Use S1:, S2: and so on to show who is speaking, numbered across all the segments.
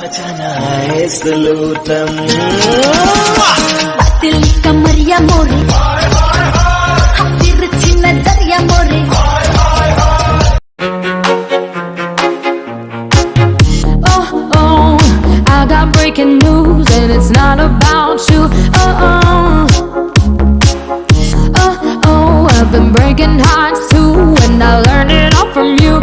S1: खजाना है सलूटम
S2: patli kamariya more तिरछी नजरिया मोरे I got breaking news and it's not about you. I've been breaking hearts too and I learned it all from you.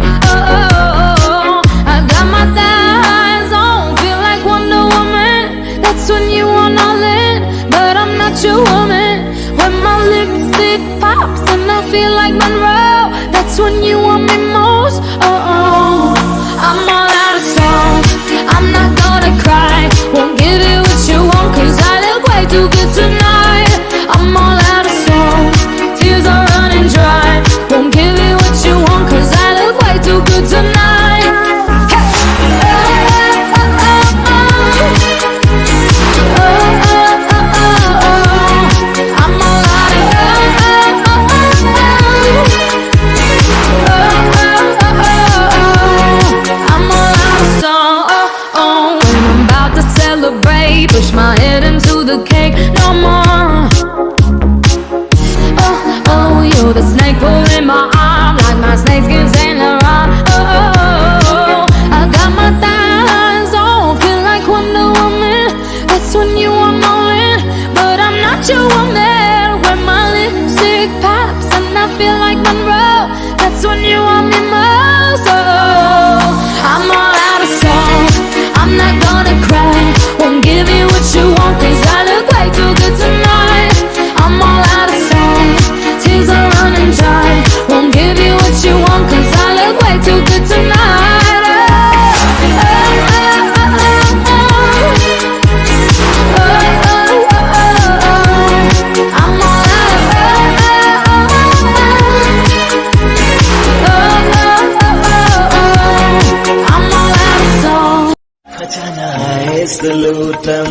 S2: I got my thighs on, feel like Wonder Woman. That's when you want all in, but I'm not your woman. When my lipstick pops and I feel like Monroe, that's when you want me most. I'm all out of song, I'm not gonna cry, won't give you what you want, cause I look way too good tonight. I'm all out of song, tears are running dry, won't give you what you want, cause I look way too good tonight. I'm all out of song. When I'm about to celebrate, push my head into the cake, no more. You're the snake pulling my arm, like my snakeskin Saint Laurent. I got my thighs on, feel like Wonder Woman. That's when you want all in, but I'm not your woman. When my lipstick pops and I feel like Monroe, that's when you want me most. I'm all out of song, I'm not gonna cry, won't give you what you want, cause I look way too good tonight. I'm all out of song, tears are running dry, won't give you what you want, cause I look way too good tonight. I'm all out of I'm all out of song.
S1: खजाना है सलूटम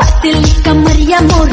S2: patli kamariya more